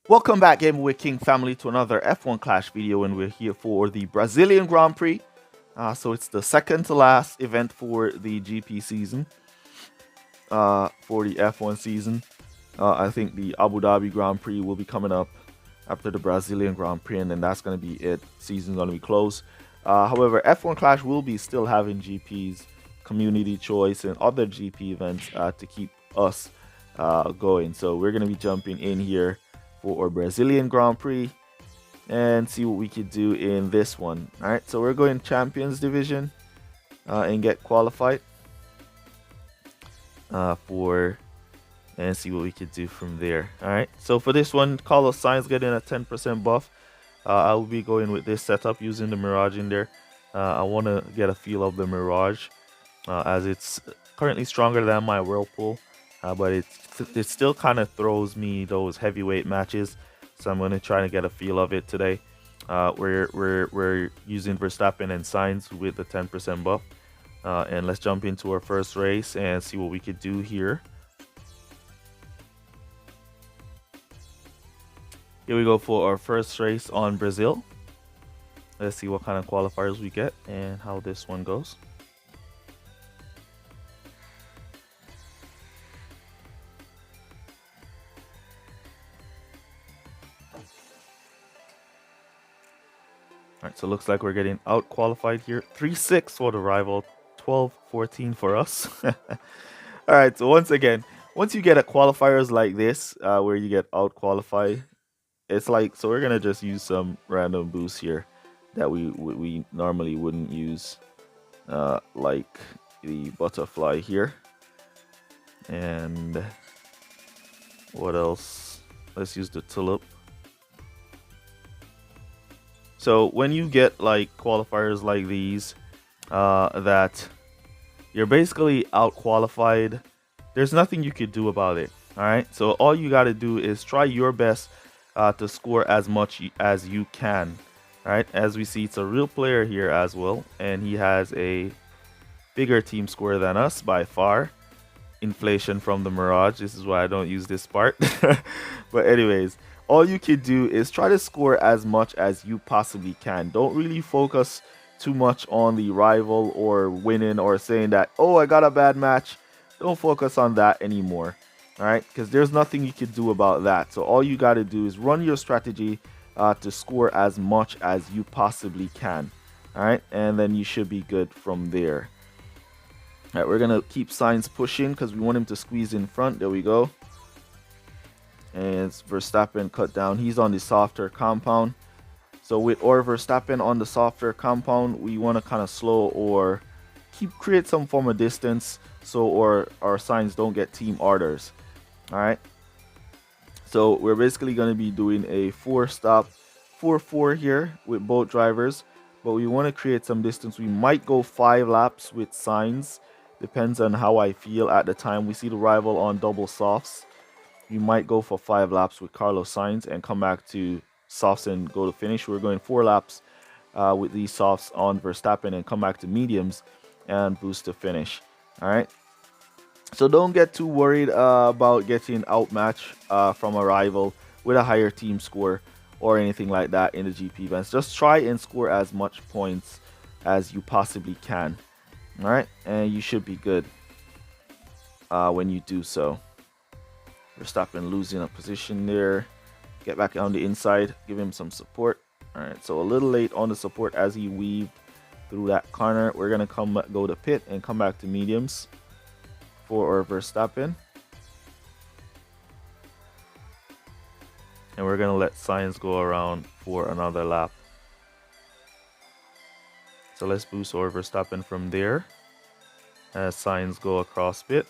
Welcome back, Game with King family, to another F1 Clash video, and we're here for the Brazilian Grand Prix. So it's the second to last event for the GP season, for the F1 season. I think the Abu Dhabi Grand Prix will be coming up after the Brazilian Grand Prix, and then that's going to be it. Season's going to be closed. However, F1 Clash will be still having GPs, community choice, and other GP events to keep us going. So we're going to be jumping in here for our Brazilian Grand Prix and see what we could do in this one. All right, so we're going Champions Division and get qualified for and see what we could do from there. All right, so for this one, Carlos Sainz getting a 10% buff. I will be going with this setup using the Mirage in there. I want to get a feel of the Mirage as it's currently stronger than my Whirlpool. But it still kind of throws me those heavyweight matches, so I'm going to try to get a feel of it today. We're using Verstappen and Sainz with the 10% buff, and let's jump into our first race and see what we could do here. Here we go for our first race on Brazil. Let's see what kind of qualifiers we get and how this one goes. Alright, so it looks like we're getting out qualified here. 3-6 for the rival, 12-14 for us. Alright, so once again, once you get at qualifiers like this, where you get out qualified, it's like, so we're gonna just use some random boosts here that we normally wouldn't use, like the butterfly here. And what else? Let's use the tulip. So when you get like qualifiers like these, that you're basically out qualified, there's nothing you could do about it. All right. So all you got to do is try your best to score as much as you can. All right. As we see, it's a real player here as well, and he has a bigger team score than us by far. Inflation from the Mirage. This is why I don't use this part. But anyways, all you can do is try to score as much as you possibly can. Don't really focus too much on the rival or winning or saying that, oh, I got a bad match. Don't focus on that anymore. All right, because there's nothing you can do about that. So all you got to do is run your strategy to score as much as you possibly can. All right, and then you should be good from there. All right, we're going to keep Sainz pushing because we want him to squeeze in front. There we go. And it's Verstappen cut down. He's on the softer compound. So with Verstappen on the softer compound, we want to kind of slow or create some form of distance so our signs don't get team orders. All right. So we're basically going to be doing a 4-stop 4-4 here with both drivers, but we want to create some distance. We might go 5 laps with signs. Depends on how I feel at the time. We see the rival on double softs. You might go for 5 laps with Carlos Sainz and come back to softs and go to finish. We're going 4 laps with these softs on Verstappen and come back to mediums and boost to finish. All right. So don't get too worried about getting outmatched from a rival with a higher team score or anything like that in the GP events. Just try and score as much points as you possibly can. All right. And you should be good when you do so. Verstappen losing a position there. Get back on the inside. Give him some support. All right, so a little late on the support as he weaved through that corner. We're going to go to pit and come back to mediums for our Verstappen. And we're going to let Sainz go around for another lap. So let's boost our Verstappen from there as Sainz go across pit.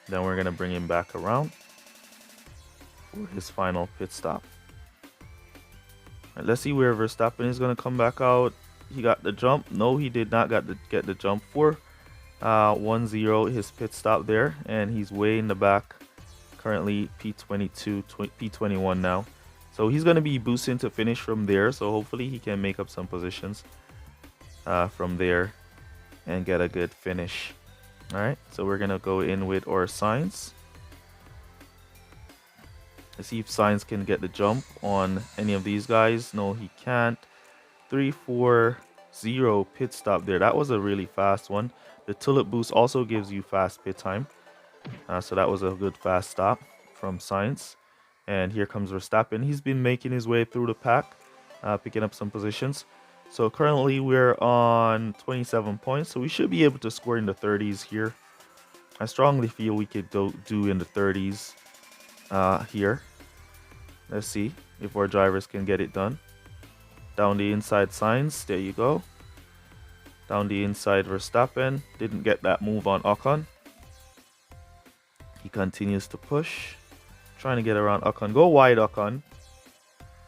Then we're going to bring him back around for his final pit stop. Right, let's see where Verstappen is going to come back out. He got the jump. No, he did not get the jump for 1-0 his pit stop there. And he's way in the back. Currently P22, P21 now. So he's going to be boosting to finish from there. So hopefully he can make up some positions from there and get a good finish. All right, so we're gonna go in with our signs. Let's see if Sainz can get the jump on any of these guys. No, he can't. 3-4-0 pit stop there. That was a really fast one. The tulip boost also gives you fast pit time. So that was a good fast stop from Sainz. And here comes Verstappen. He's been making his way through the pack, picking up some positions. So currently we're on 27 points. So we should be able to score in the 30s here. I strongly feel we could do in the 30s here. Let's see if our drivers can get it done. Down the inside Sainz. There you go. Down the inside Verstappen. Didn't get that move on Ocon. He continues to push. Trying to get around Ocon. Go wide, Ocon.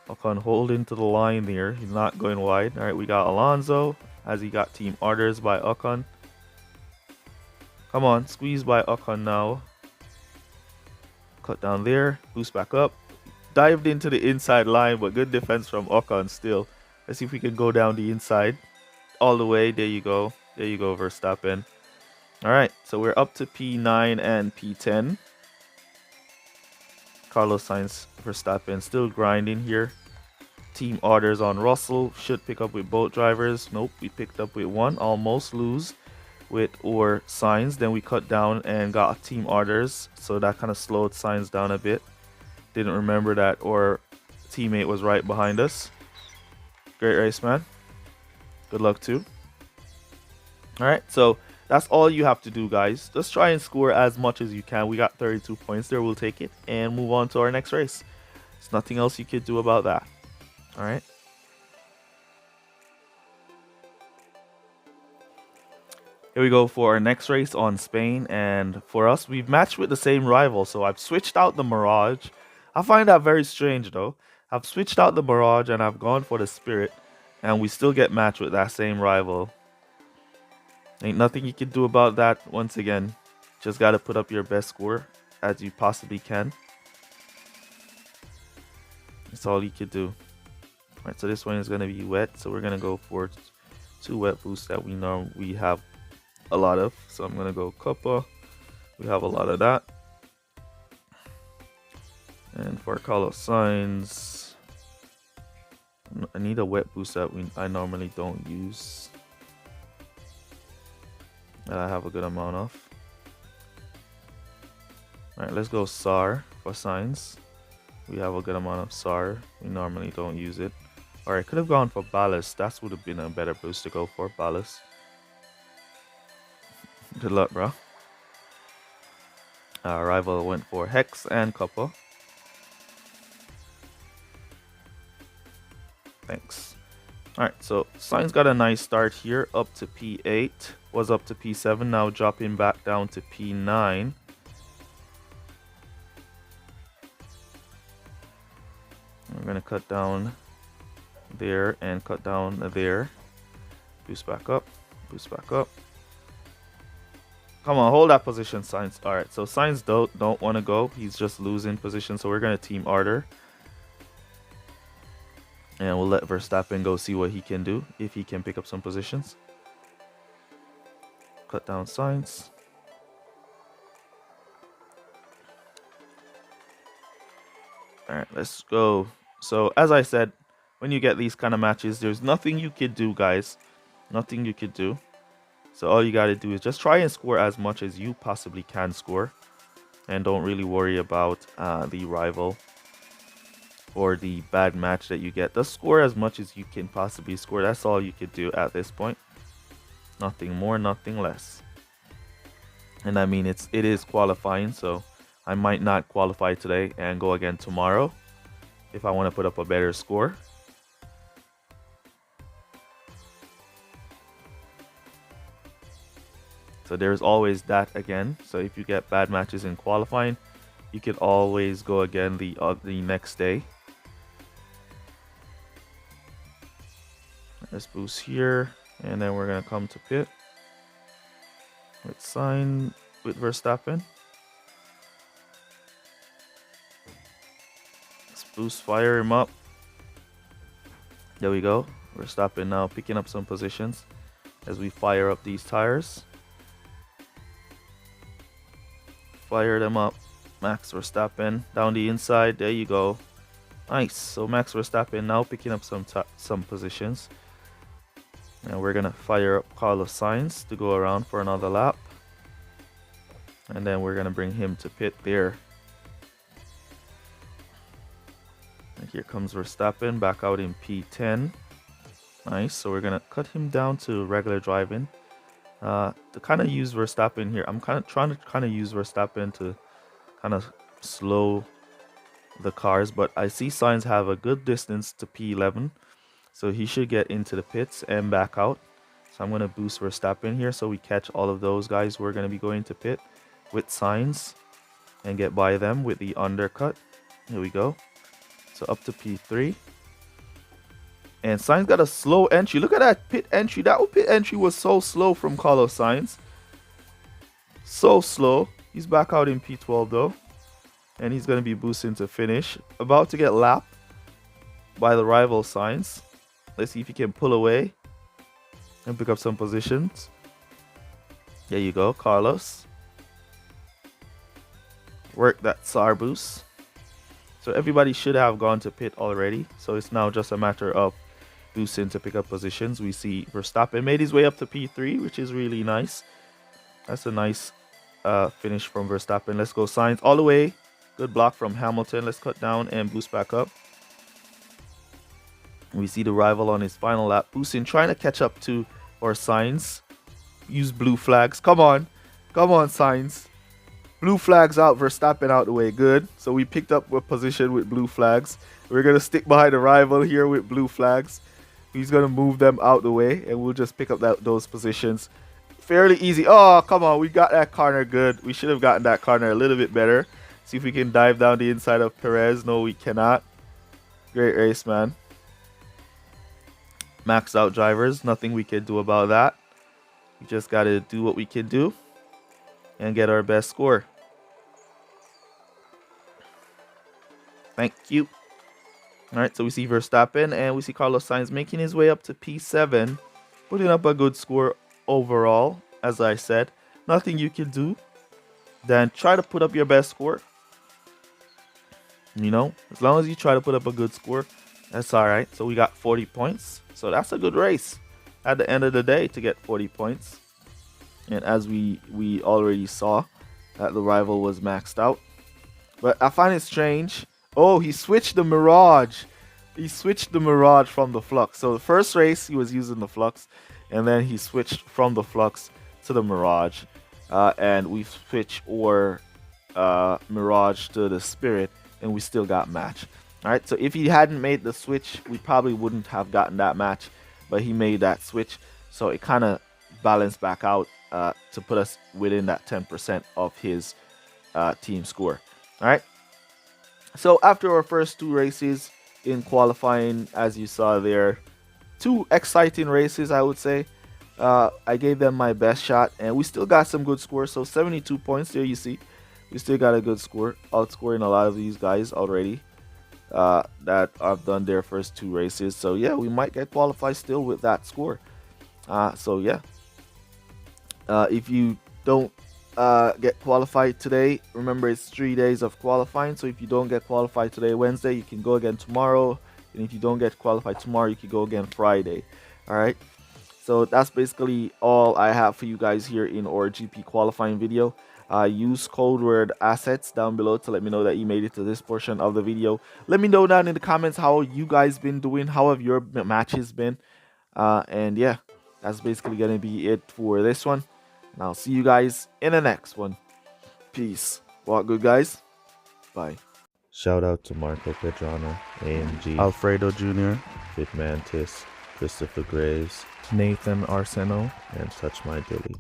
Ocon holding to the line there. He's not going wide. All right, we got Alonso as he got team orders by Ocon. Come on, squeeze by Ocon now. Cut down there. Boost back up. Dived into the inside line, but good defense from Ocon still. Let's see if we can go down the inside. All the way. There you go. There you go, Verstappen. All right, so we're up to P9 and P10. Carlos Sainz, Verstappen still grinding here. Team orders on Russell. Should pick up with both drivers. Nope, we picked up with one. Almost lose with our Sainz. Then we cut down and got team orders. So that kind of slowed Sainz down a bit. Didn't remember that our teammate was right behind us. Great race, man. Good luck too. All right, so that's all you have to do, guys. Just try and score as much as you can. We got 32 points there. We'll take it and move on to our next race. There's nothing else you could do about that. All right. Here we go for our next race on Spain. And for us, we've matched with the same rival. So I've switched out the Mirage. I find that very strange, though. I've switched out the Mirage and I've gone for the Spirit. And we still get matched with that same rival. Ain't nothing you can do about that. Once again, just got to put up your best score as you possibly can. That's all you could do. Alright, so this one is going to be wet. So we're going to go for 2 wet boosts that we know we have a lot of. So I'm going to go Cuppa. We have a lot of that. And for Carlos Sainz, I need a wet boost that I normally don't use. That I have a good amount of. Alright, let's go SAR for Sainz. We have a good amount of SAR. We normally don't use it. Alright, could have gone for Ballast. That would have been a better boost to go for, Ballast. Good luck, bro. Our rival went for Hex and Cuppa. Thanks. Alright, so Sainz got a nice start here, up to P8. Was up to P7, now dropping back down to P9. We're going to cut down there and cut down there. Boost back up, boost back up. Come on, hold that position, Sainz. Alright, so Sainz don't want to go. He's just losing position, so we're going to team order. And we'll let Verstappen go see what he can do, if he can pick up some positions. Cut down Sainz. Alright, let's go. So, as I said, when you get these kind of matches, there's nothing you could do, guys. Nothing you could do. So, all you got to do is just try and score as much as you possibly can score. And don't really worry about the rival or the bad match that you get. Just score as much as you can possibly score. That's all you could do at this point. Nothing more, nothing less. And I mean, it is qualifying, so I might not qualify today and go again tomorrow if I want to put up a better score. So there's always that again. So if you get bad matches in qualifying, you could always go again the next day. Let's boost here, and then we're gonna come to pit with Verstappen. Let's boost, fire him up. There we go. Verstappen now picking up some positions as we fire up these tires. Fire them up. Max Verstappen down the inside. There you go. Nice. So Max Verstappen now picking up some positions. And we're gonna fire up Carlos Sainz to go around for another lap. And then we're gonna bring him to pit there. And here comes Verstappen back out in P10. Nice. So we're gonna cut him down to regular driving. To kind of use Verstappen here, I'm kind of trying to use Verstappen to kind of slow the cars, but I see Sainz have a good distance to P11, so he should get into the pits and back out. So I'm going to boost Verstappen here so we catch all of those guys who are going to be going to pit with Sainz and get by them with the undercut. Here we go. So up to P3. And Sainz got a slow entry. Look at that pit entry. That pit entry was so slow from Carlos Sainz. So slow. He's back out in P12 though. And he's going to be boosting to finish. About to get lapped by the rival Sainz. Let's see if he can pull away and pick up some positions. There you go, Carlos. Work that SAR boost. So everybody should have gone to pit already. So it's now just a matter of boosting to pick up positions. We see Verstappen made his way up to P3, which is really nice. That's a nice finish from Verstappen. Let's go Sainz all the way. Good block from Hamilton. Let's cut down and boost back up. We see the rival on his final lap boosting, trying to catch up to our Sainz. Use blue flags. Come on. Come on, Sainz. Blue flags out. Verstappen out the way. Good. So we picked up a position with blue flags. We're going to stick behind the rival here with blue flags. He's going to move them out the way, and we'll just pick up those positions. Fairly easy. Oh, come on. We got that corner good. We should have gotten that corner a little bit better. See if we can dive down the inside of Perez. No, we cannot. Great race, man. Maxed out drivers. Nothing we can do about that. We just got to do what we can do and get our best score. Thank you. All right, so we see Verstappen and we see Carlos Sainz making his way up to P7. Putting up a good score overall, as I said. Nothing you can do than try to put up your best score. You know, as long as you try to put up a good score, that's all right. So we got 40 points. So that's a good race at the end of the day to get 40 points. And as we already saw, that the rival was maxed out. But I find it strange. Oh, he switched the Mirage. He switched the Mirage from the Flux. So the first race, he was using the Flux. And then he switched from the Flux to the Mirage. And we switched our Mirage to the Spirit. And we still got match. Alright, so if he hadn't made the switch, we probably wouldn't have gotten that match. But he made that switch. So it kind of balanced back out to put us within that 10% of his team score. Alright. So after our first two races in qualifying, as you saw there, two exciting races, I would say. I gave them my best shot. And we still got some good scores. So 72 points there you see. We still got a good score, outscoring a lot of these guys already that have done their first two races. So yeah, we might get qualified still with that score. So yeah, if you don't get qualified today, remember it's 3 days of qualifying. So if you don't get qualified today, Wednesday, you can go again tomorrow. And if you don't get qualified tomorrow, you can go again Friday. All right. So that's basically all I have for you guys here in our GP qualifying video. Use code word assets down below to let me know that you made it to this portion of the video. Let me know down in the comments how you guys been doing. How have your matches been? And yeah, that's basically going to be it for this one. And I'll see you guys in the next one. Peace. Walk good, guys. Bye. Shout out to Marco Pedrano, AMG, Alfredo Jr., Fit Mantis, Christopher Graves, Nathan Arseno, and Touch My Dilly.